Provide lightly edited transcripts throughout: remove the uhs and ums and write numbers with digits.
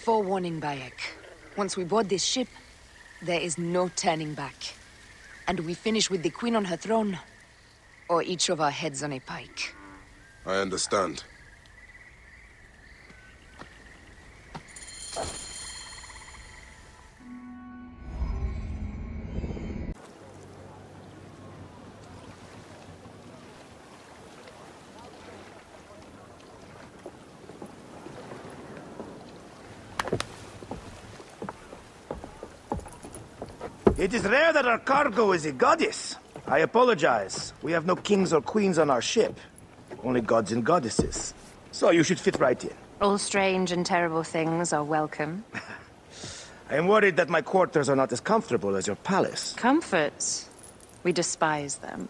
Forewarning, Bayek. Once we board this ship, there is no turning back. And we finish with the Queen on her throne, or each of our heads on a pike. I understand. It is rare that our cargo is a goddess. I apologize. We have no kings or queens on our ship. Only gods and goddesses. So you should fit right in. All strange and terrible things are welcome. I am worried that my quarters are not as comfortable as your palace. Comforts? We despise them.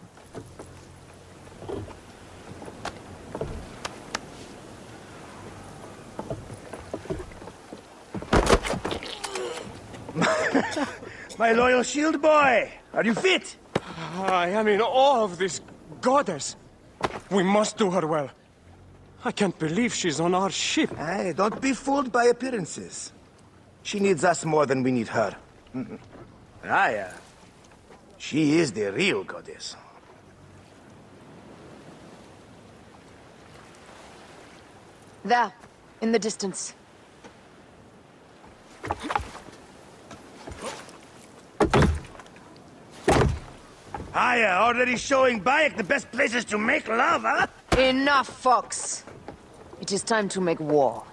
My loyal shield boy! Are you fit? I am in awe of this goddess. We must do her well. I can't believe she's on our ship. Hey, don't be fooled by appearances. She needs us more than we need her. Raya. She is the real goddess. There, in the distance. Aya, already showing Bayek the best places to make love, huh? Enough, Fox. It is time to make war.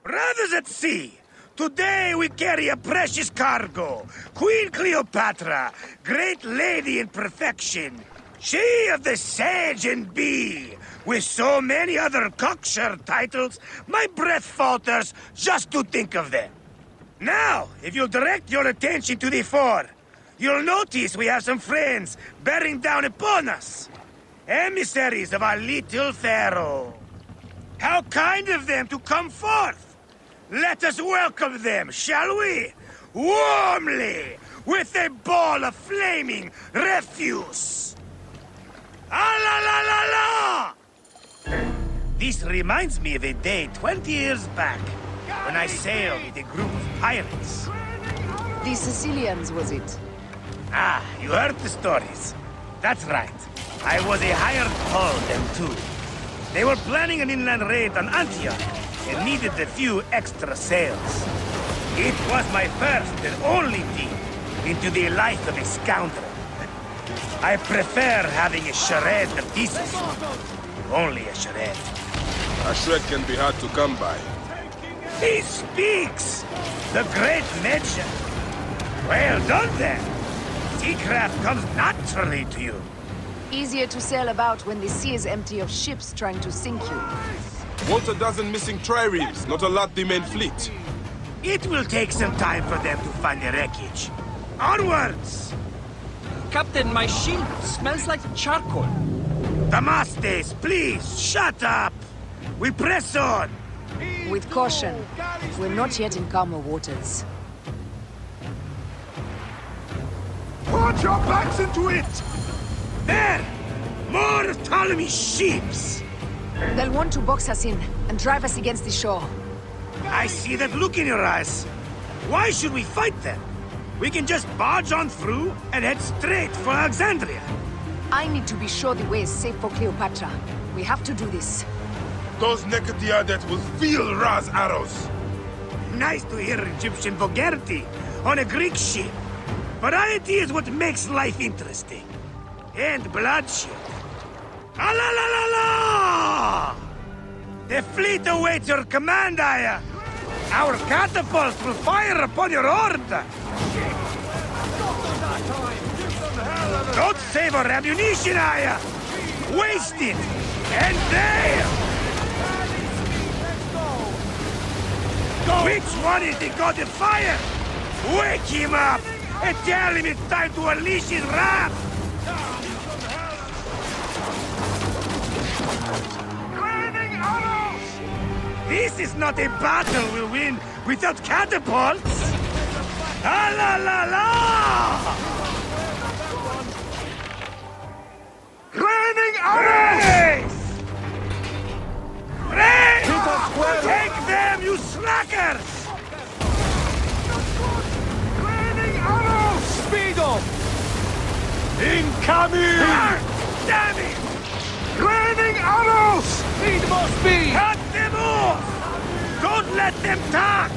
Brothers at sea, today we carry a precious cargo. Queen Cleopatra, great lady in perfection. She of the Sage and Bee. With so many other cocksure titles, my breath falters just to think of them. Now, if you'll direct your attention to the fore, you'll notice we have some friends bearing down upon us. Emissaries of our little pharaoh. How kind of them to come forth. Let us welcome them, shall we? Warmly, with a ball of flaming refuse. Ah la la la la! This reminds me of a day 20 years back, when I sailed with a group of pirates. The Sicilians, was it? Ah, you heard the stories. That's right. I was a hired hull then too. They were planning an inland raid on Antioch, and needed a few extra sails. It was my first and only peep into the life of a scoundrel. I prefer having a charade of decency. Only a charade. A shred can be hard to come by. He speaks! The great Medja. Well done then. Seacraft comes naturally to you. Easier to sail about when the sea is empty of ships trying to sink you. Want a dozen missing triremes, not a lot the main fleet. It will take some time for them to find the wreckage. Onwards! Captain, my shield smells like charcoal. Damastes, please, shut up! We press on! With caution. We're not yet in calmer waters. Put your backs into it! There! More Ptolemy ships! They'll want to box us in and drive us against the shore. I see that look in your eyes. Why should we fight them? We can just barge on through and head straight for Alexandria. I need to be sure the way is safe for Cleopatra. We have to do this. Those Nekatiadet will feel Ra's arrows. Nice to hear Egyptian vulgarity on a Greek ship. Variety is what makes life interesting. And bloodshed. Ah la la la la! The fleet awaits your command, Aya. Our catapults will fire upon your order. Don't save our ammunition, Aya. Waste it. And there! Which one is the god of fire? Wake him up and tell him it's time to unleash his wrath! This is not a battle we'll win without catapults! Ah la la la! Raining Incoming! Damn it! Raining arrows! Need more speed! Cut them off! Don't let them talk!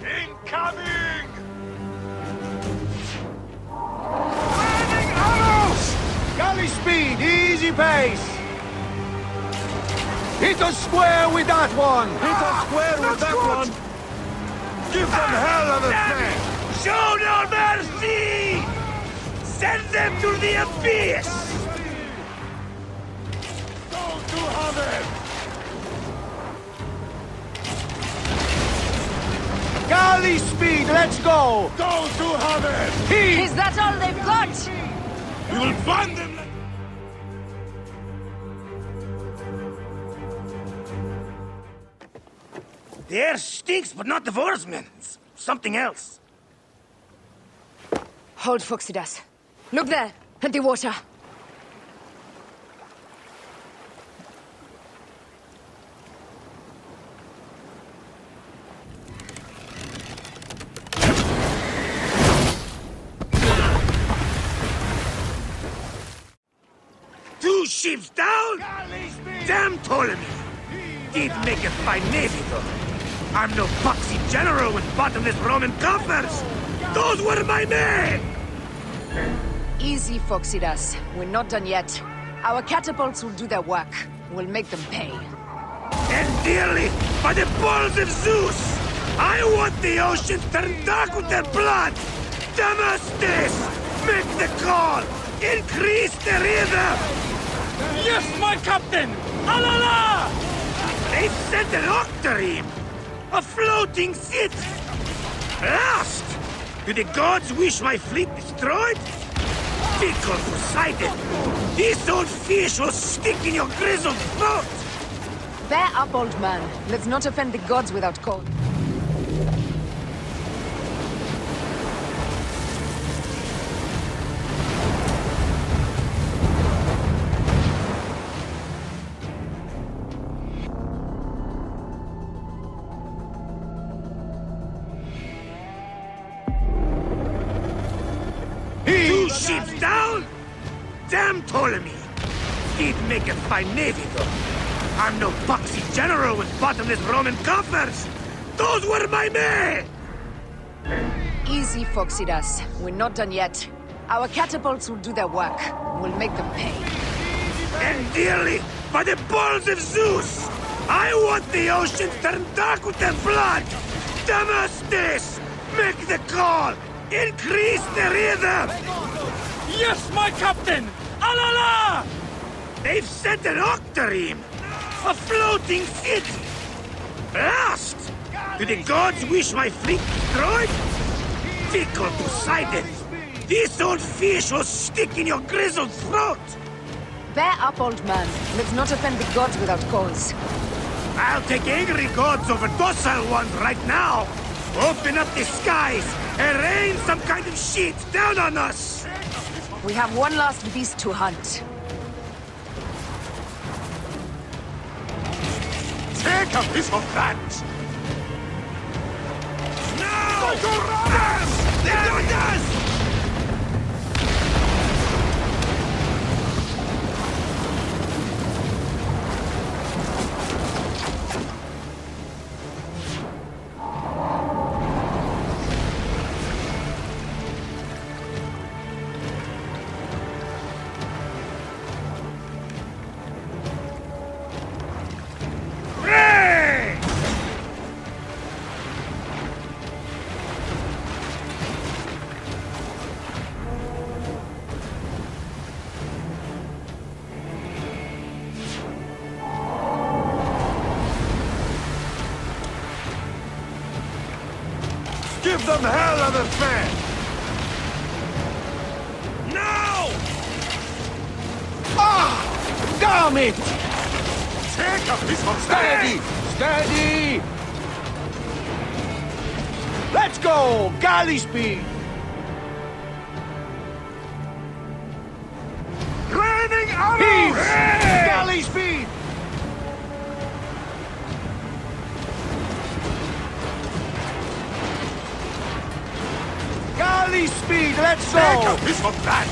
Incoming! Raining arrows! Galley speed, easy pace! Hit us square with that one! Hit us square with that one! Give them hell of a thing! Show no mercy! Send them to the abyss! Go to heaven! Galley speed, let's go! Go to heaven! Is that all they've got? We will find them! The air stinks, but not the Vorsman. It's something else. Hold, Foxidas. Look there, at the water. Two ships down? Damn Ptolemy! Did make a fine navy, though. I'm no boxy general with bottomless Roman coffers! Those were my men! Easy, Foxidas. We're not done yet. Our catapults will do their work. We'll make them pay. And dearly, by the balls of Zeus! I want the ocean turned dark with their blood! Damastes! Make the call! Increase the rhythm! Yes, my captain! Alala! They sent an octarine! A floating city! Lost! Do the gods wish my fleet destroyed? Fickle Poseidon! This old fish will stick in your grizzled throat! Bear up, old man. Let's not offend the gods without cause. Two ships down? Damn Ptolemy! Did make a fine navy, though. I'm no boxy general with bottomless Roman coffers! Those were my men! Easy, Foxidas. We're not done yet. Our catapults will do their work. We'll make them pay. And dearly, by the balls of Zeus! I want the ocean turned dark with their blood! Damastes! Make the call! Increase the rhythm! Yes, my captain! Alala! They've sent an octarine! A floating city! Lost! Do the gods wish my fleet destroyed? Fickle Poseidon! This old fish will stick in your grizzled throat! Bear up, old man. Let's not offend the gods without cause. I'll take angry gods over docile ones right now! Open up the skies and rain some kind of shit down on us! We have one last beast to hunt. Take a piece of that! No! Go to They've got us! Give them hell of a fan! Now! Ah! Damn it! Take a piece of Steady! Steady! Let's go! Galley speed! Raining arrows! Heave! Galley speed! Galley speed, let's Take a go! piece of that!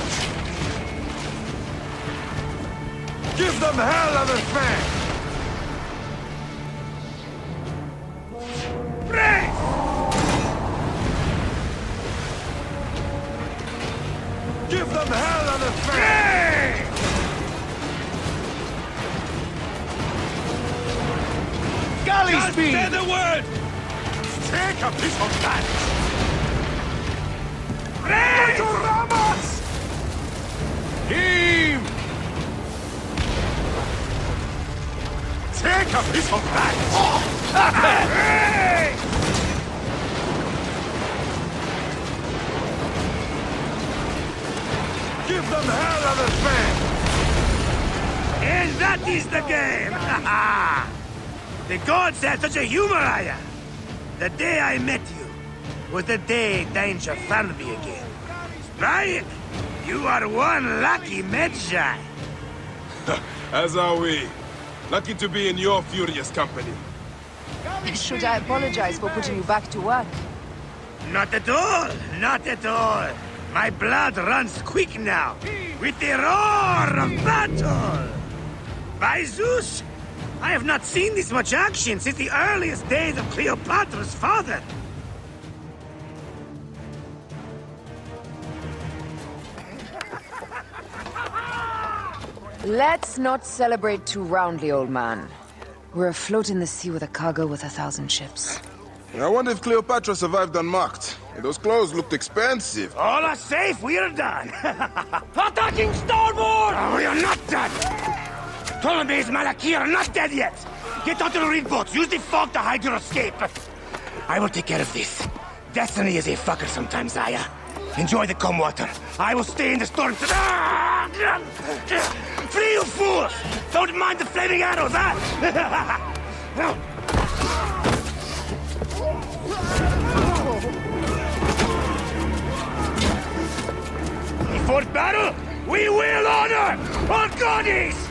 Give them hell of a fan! Brace! Give them hell of a fan! Brace! Galley Just speed! say the word! Take a piece of that! Brace! Ramos! Heave! Take a piece of that! Brace! Give them hell of a fan! And that is the game! The gods had such a humor, Aya! The day I met you was the day danger found me again. Right? You are one lucky Medjay. As are we. Lucky to be in your furious company. Should I apologize for putting you back to work? Not at all! Not at all! My blood runs quick now, with the roar of battle! By Zeus! I have not seen this much action since the earliest days of Cleopatra's father! Let's not celebrate too roundly, old man. We're afloat in the sea with a cargo with 1,000 ships. I wonder if Cleopatra survived unmarked. Those clothes looked expensive. All are safe, we are done! Attacking starboard! Oh, we are not done! Ptolemy's Malaki are not dead yet! Get onto the reed boats, use the fog to hide your escape! I will take care of this. Destiny is a fucker sometimes, Aya. Enjoy the calm water. I will stay in the storm to... Flee, you fools! Don't mind the flaming arrows, huh? Before battle, we will honor our goddess!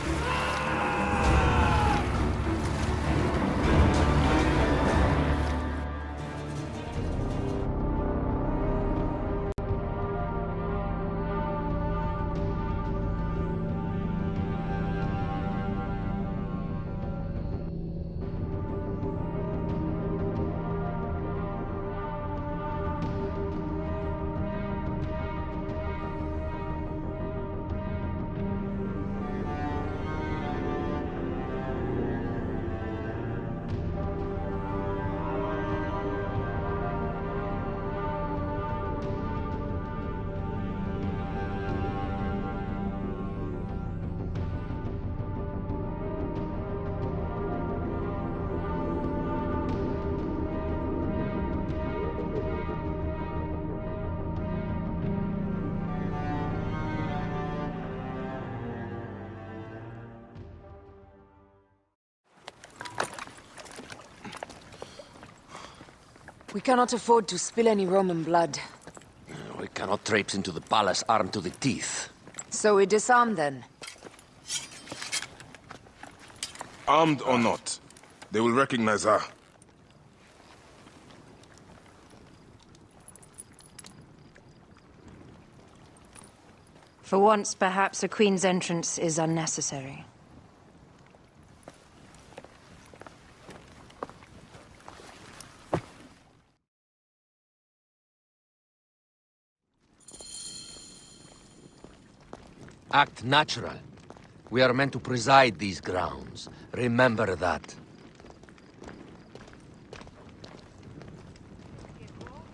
We cannot afford to spill any Roman blood. We cannot traipse into the palace armed to the teeth. So we disarm then. Armed or not, they will recognize her. For once, perhaps a queen's entrance is unnecessary. Act natural. We are meant to preside these grounds. Remember that.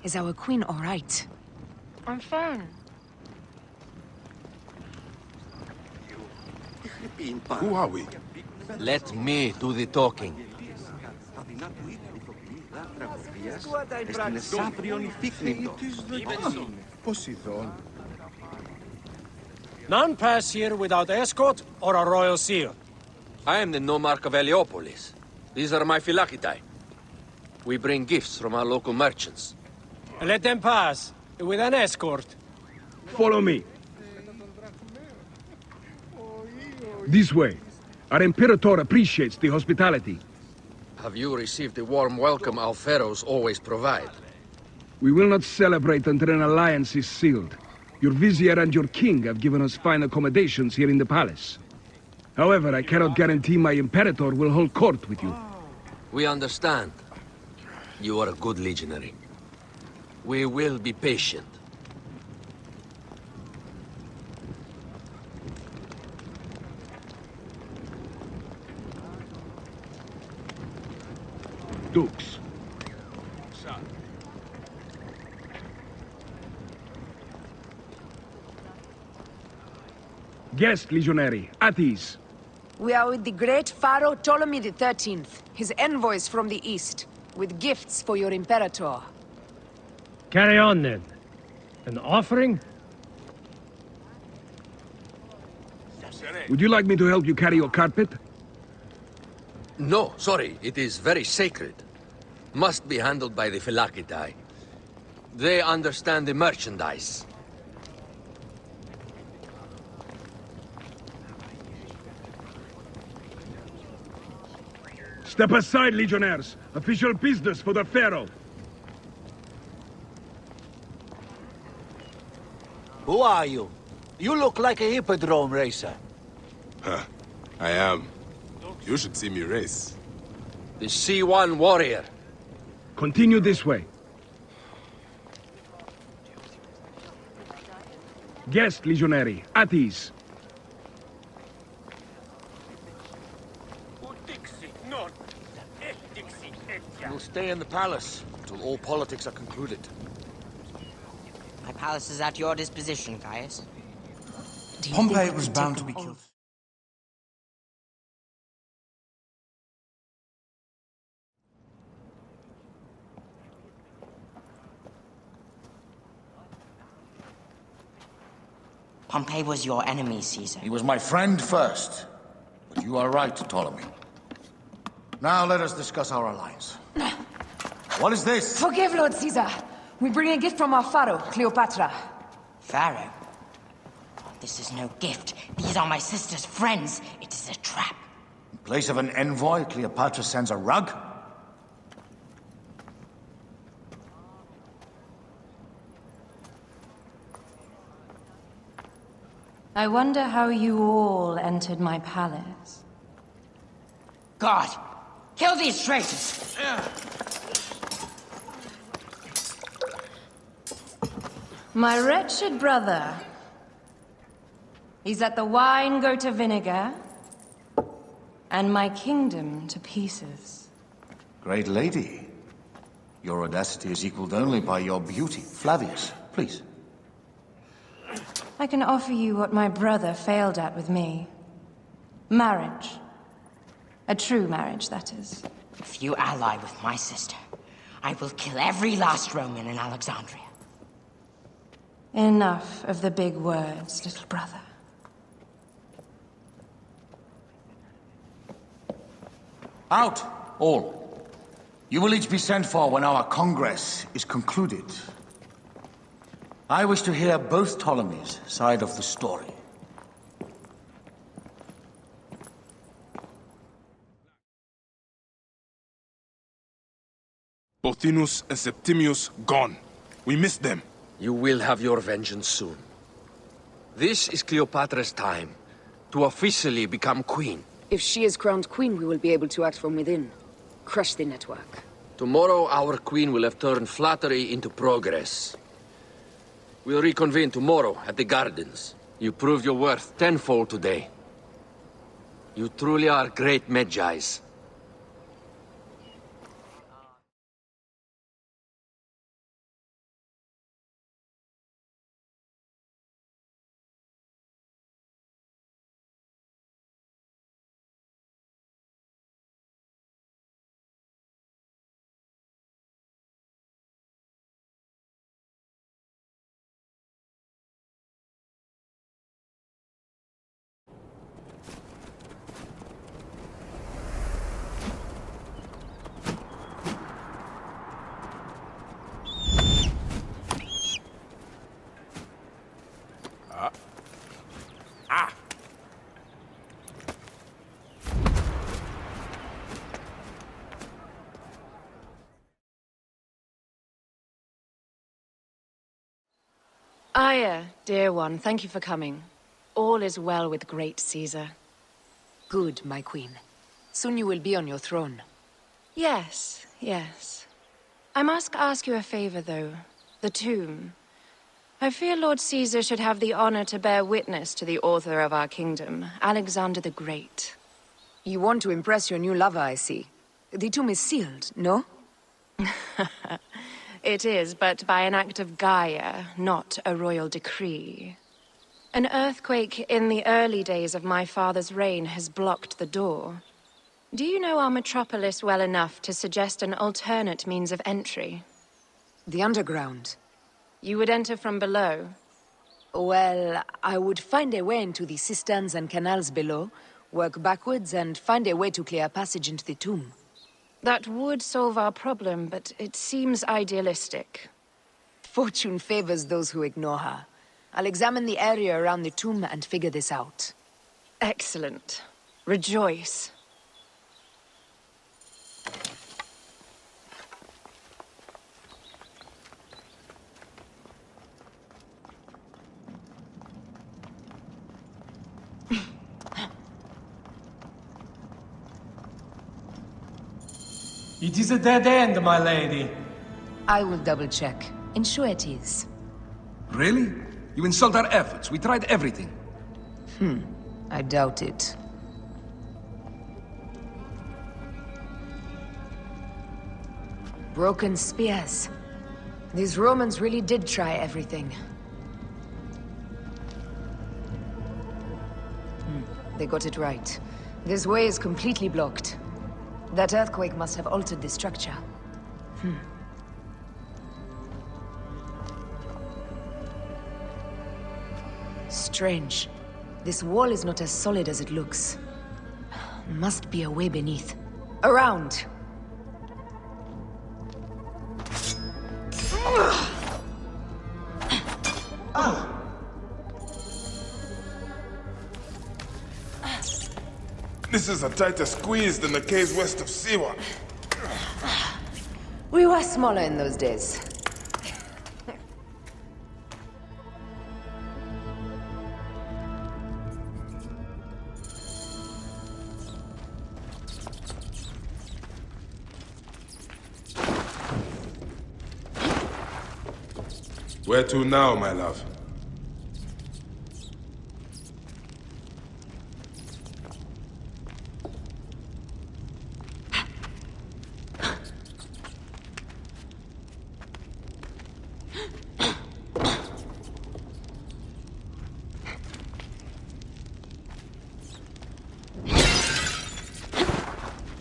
Is our queen all right? I'm fine. Who are we? Let me do the talking. None pass here without escort or a royal seal. I am the nomarch of Heliopolis. These are my phylakitae. We bring gifts from our local merchants. Let them pass, with an escort. Follow me. This way. Our Imperator appreciates the hospitality. Have you received the warm welcome our pharaohs always provide? We will not celebrate until an alliance is sealed. Your vizier and your king have given us fine accommodations here in the palace. However, I cannot guarantee my Imperator will hold court with you. We understand. You are a good legionary. We will be patient. Dukes. Guest, legionary, at ease. We are with the great Pharaoh Ptolemy XIII, his envoys from the east, with gifts for your Imperator. Carry on, then. An offering? Would you like me to help you carry your carpet? No, sorry. It is very sacred. Must be handled by the Phylakitai. They understand the merchandise. Step aside, legionnaires. Official business for the Pharaoh. Who are you? You look like a hippodrome racer. Huh. I am. You should see me race. The C1 warrior. Continue this way. Guest, legionary, at ease. We'll stay in the palace until all politics are concluded. My palace is at your disposition, Caius. Pompey was bound to be killed. Pompey was your enemy, Caesar. He was my friend first. But you are right, Ptolemy. Now let us discuss our alliance. What is this? Forgive, Lord Caesar. We bring a gift from our Pharaoh, Cleopatra. Pharaoh? This is no gift. These are my sister's friends. It is a trap. In place of an envoy, Cleopatra sends a rug? I wonder how you all entered my palace. God! Kill these traitors! My wretched brother. He's let the wine go to vinegar, and my kingdom to pieces. Great lady. Your audacity is equaled only by your beauty. Flavius, please. I can offer you what my brother failed at with me. Marriage. A true marriage, that is. If you ally with my sister, I will kill every last Roman in Alexandria. Enough of the big words, little brother. Out, all. You will each be sent for when our Congress is concluded. I wish to hear both Ptolemy's side of the story. Pothinus and Septimius gone. We missed them. You will have your vengeance soon. This is Cleopatra's time to officially become queen. If she is crowned queen, we will be able to act from within. Crush the network. Tomorrow, our queen will have turned flattery into progress. We'll reconvene tomorrow at the gardens. You proved your worth tenfold today. You truly are great Magi's. Aya, dear one, thank you for coming. All is well with great Caesar. Good, my queen. Soon you will be on your throne. Yes, yes. I must ask you a favor, though. The tomb. I fear Lord Caesar should have the honor to bear witness to the author of our kingdom, Alexander the Great. You want to impress your new lover, I see. The tomb is sealed, no? It is, but by an act of Gaia, not a royal decree. An earthquake in the early days of my father's reign has blocked the door. Do you know our metropolis well enough to suggest an alternate means of entry? The underground. You would enter from below? Well, I would find a way into the cisterns and canals below, work backwards, and find a way to clear a passage into the tomb. That would solve our problem, but it seems idealistic. Fortune favors those who ignore her. I'll examine the area around the tomb and figure this out. Excellent. Rejoice. It is a dead end, my lady. I will double-check. Ensure it is. Really? You insult our efforts. We tried everything. I doubt it. Broken spears. These Romans really did try everything. They got it right. This way is completely blocked. That earthquake must have altered the structure. Strange. This wall is not as solid as it looks. Must be a way beneath. Around! This is a tighter squeeze than the caves west of Siwa. We were smaller in those days. Where to now, my love?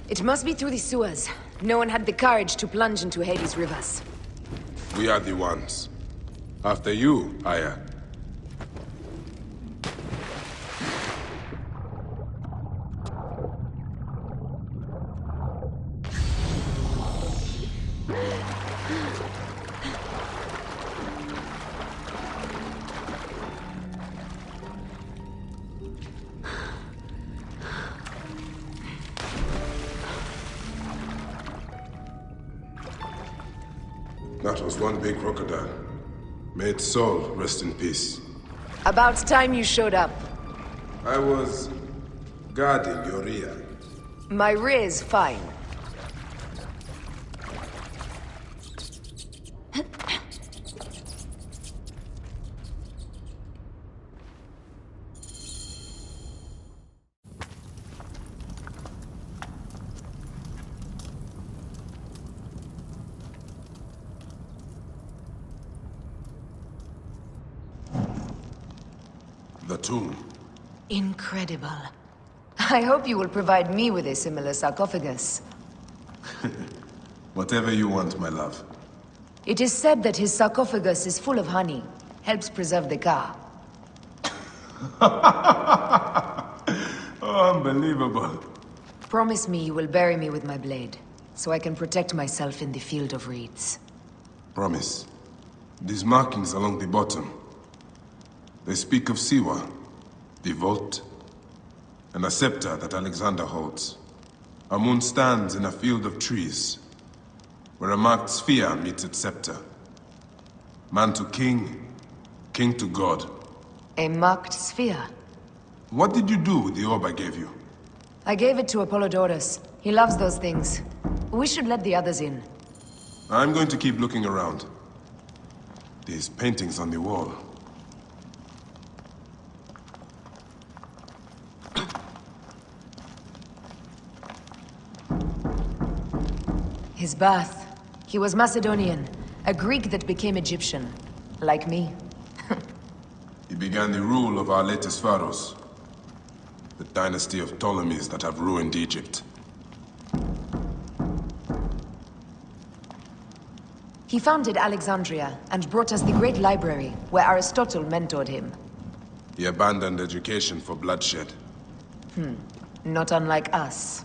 It must be through the sewers. No one had the courage to plunge into Hades' rivers. We are the ones. After you, Aya. That was one big crocodile. May its soul rest in peace. About time you showed up. I was guarding your rear. My rear is fine. The tomb. Incredible. I hope you will provide me with a similar sarcophagus. Whatever you want, my love. It is said that his sarcophagus is full of honey. Helps preserve the car. Oh, unbelievable. Promise me you will bury me with my blade, so I can protect myself in the field of reeds. Promise. These markings along the bottom. They speak of Siwa, the vault, and a scepter that Alexander holds. A moon stands in a field of trees, where a marked sphere meets its scepter. Man to king, king to God. A marked sphere. What did you do with the orb I gave you? I gave it to Apollodorus. He loves those things. We should let the others in. I'm going to keep looking around. These paintings on the wall. His birth. He was Macedonian, a Greek that became Egyptian. Like me. He began the rule of our latest pharaohs. The dynasty of Ptolemies that have ruined Egypt. He founded Alexandria and brought us the great library, where Aristotle mentored him. He abandoned education for bloodshed. Not unlike us.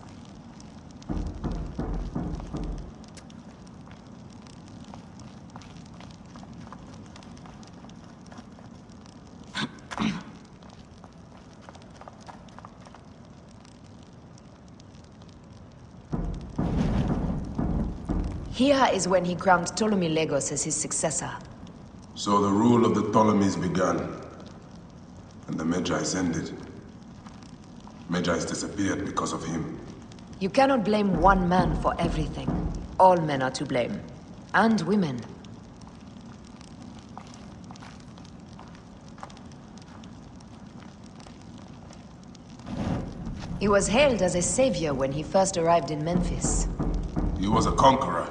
Here is when he crowned Ptolemy Legos as his successor. So the rule of the Ptolemies began, and the Magi's ended. Magi's disappeared because of him. You cannot blame one man for everything. All men are to blame. And women. He was hailed as a savior when he first arrived in Memphis. He was a conqueror.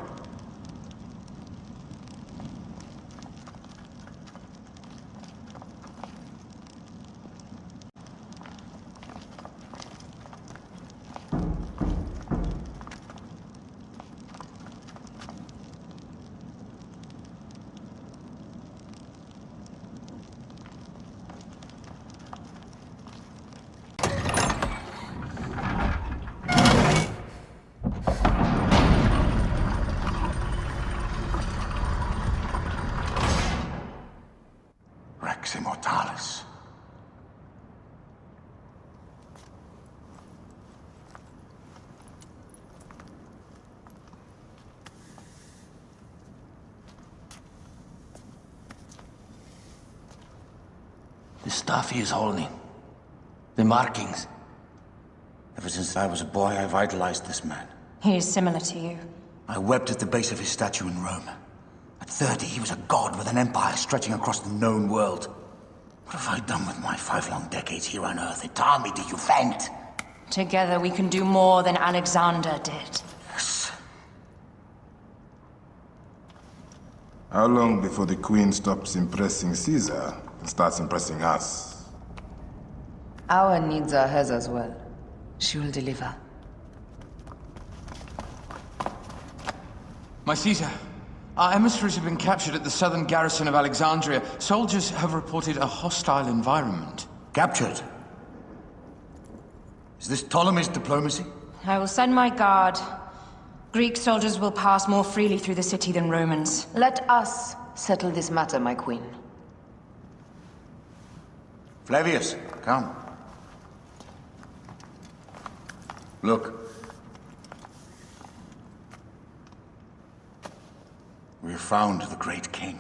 Rex Immortalis. The stuff he is holding. The markings. Ever since I was a boy, I've idolized this man. He is similar to you. I wept at the base of his statue in Rome. At 30, he was a god with an empire stretching across the known world. What have I done with my 5 long decades here on Earth? It army do you vent? Together we can do more than Alexander did. Yes. How long before the Queen stops impressing Caesar and starts impressing us? Our needs are hers as well. She will deliver. My Caesar, our emissaries have been captured at the southern garrison of Alexandria. Soldiers have reported a hostile environment. Captured? Is this Ptolemy's diplomacy? I will send my guard. Greek soldiers will pass more freely through the city than Romans. Let us settle this matter, my queen. Flavius, come. Look. We have found the great king.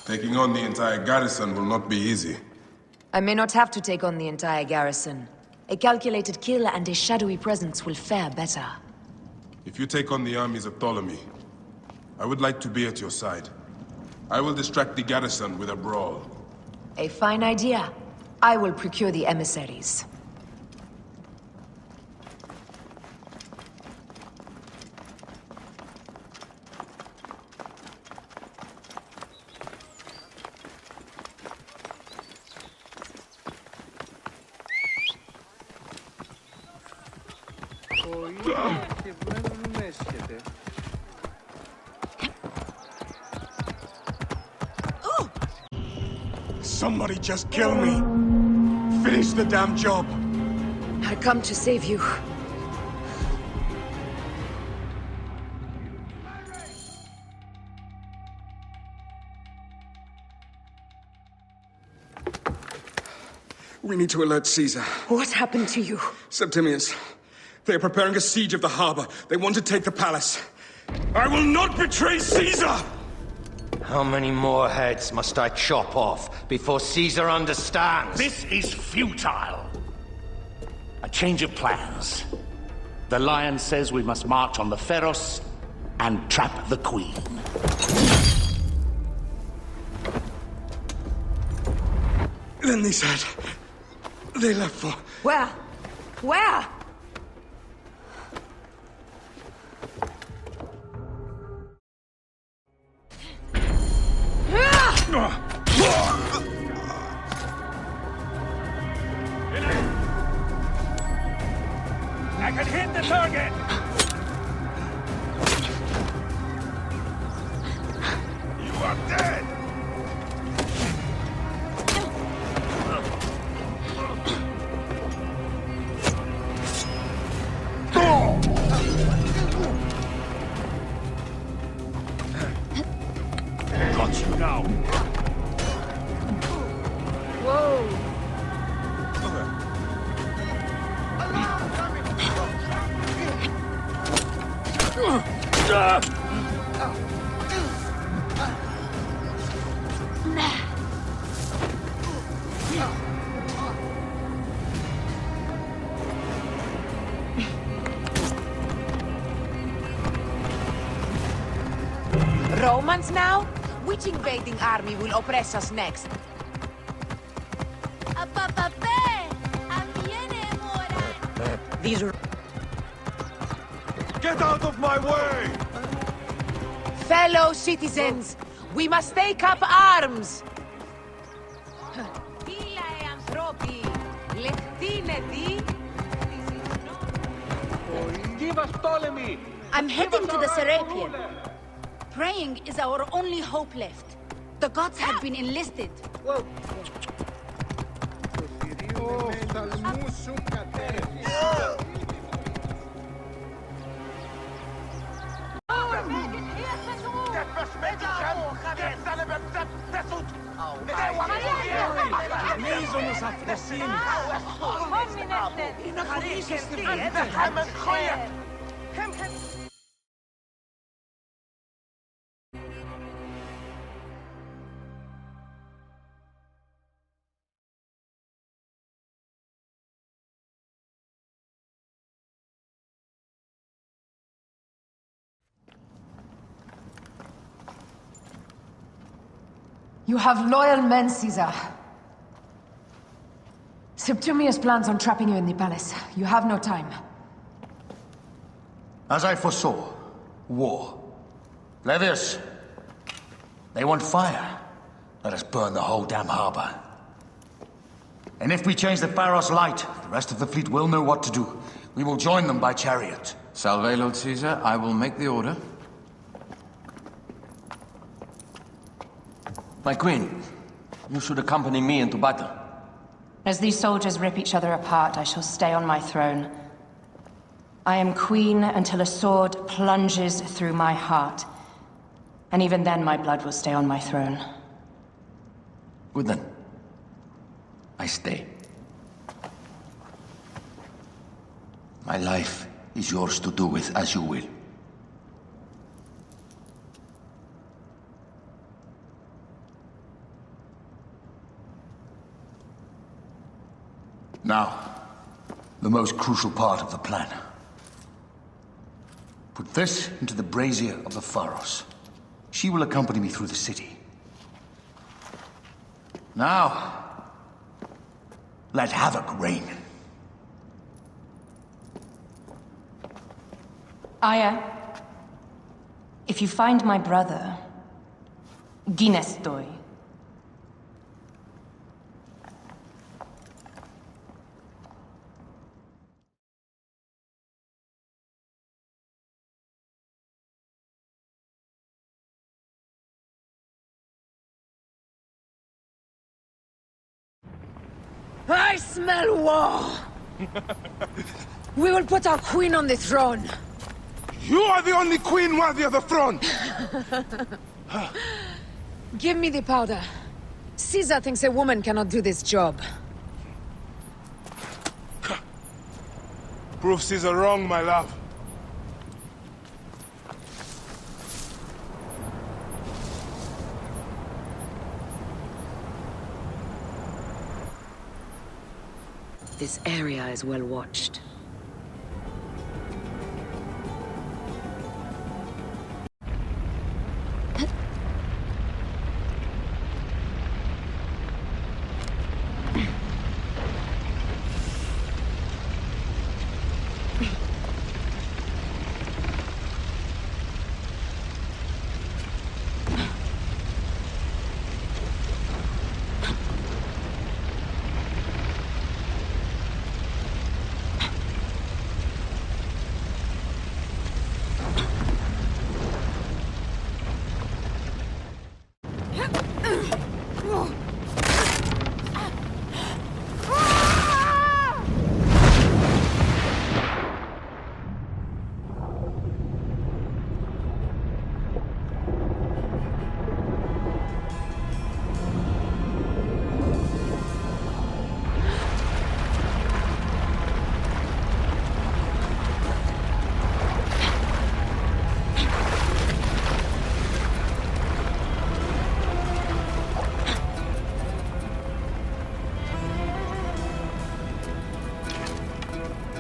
Taking on the entire garrison will not be easy. I may not have to take on the entire garrison. A calculated kill and a shadowy presence will fare better. If you take on the armies of Ptolemy, I would like to be at your side. I will distract the garrison with a brawl. A fine idea. I will procure the emissaries. Somebody just kill me. Finish the damn job. I come to save you. We need to alert Caesar. What happened to you? Septimius. They're preparing a siege of the harbor. They want to take the palace. I will not betray Caesar! How many more heads must I chop off before Caesar understands? This is futile. A change of plans. The Lion says we must march on the Pharos and trap the Queen. Then they said... they left for... Where? Where? I can hit the target! You are dead! Got you now! Whoa! Romans now? Which invading army will oppress us next? These... Get out of my way! Fellow citizens, we must take up arms! Give us Ptolemy! I'm heading to the Serapion. Praying is our only hope left. The gods have been enlisted. You have loyal men, Caesar. Septimius plans on trapping you in the palace. You have no time. As I foresaw, war. Levius, they want fire. Let us burn the whole damn harbor. And if we change the Pharos light, the rest of the fleet will know what to do. We will join them by chariot. Salve, Lord Caesar. I will make the order. My queen, you should accompany me into battle. As these soldiers rip each other apart, I shall stay on my throne. I am queen until a sword plunges through my heart. And even then, my blood will stay on my throne. Good then. I stay. My life is yours to do with as you will. Now, the most crucial part of the plan. Put this into the brazier of the Pharos. She will accompany me through the city. Now, let havoc reign. Aya, if you find my brother, Ginestoi. I smell war! We will put our queen on the throne. You are the only queen worthy of the throne! Give me the powder. Caesar thinks a woman cannot do this job. Prove Caesar wrong, my love. This area is well watched.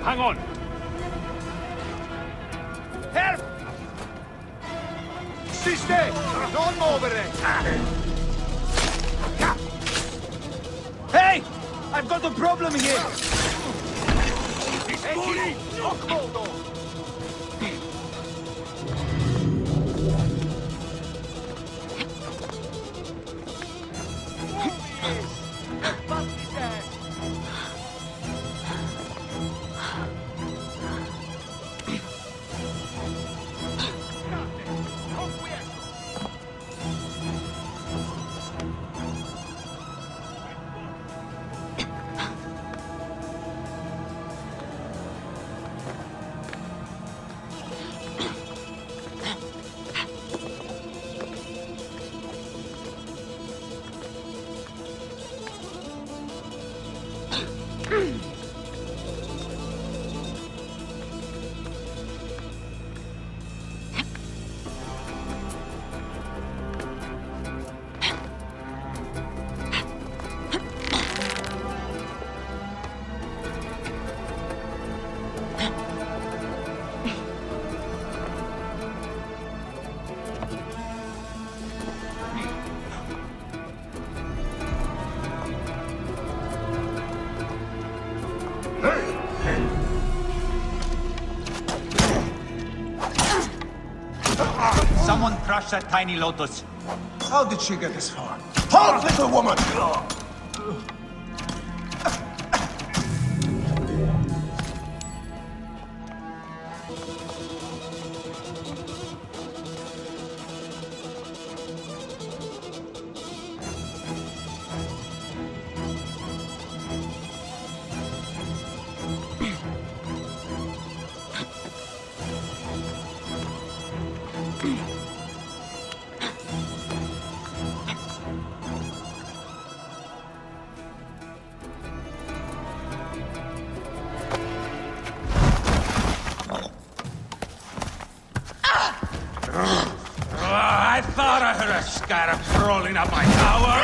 Hang on! Help! Sister! Non muovere! Hey! I've got a problem here! Someone crushed that tiny lotus. How did she get this far? Halt, little woman! I thought I heard a scarab crawling up my tower.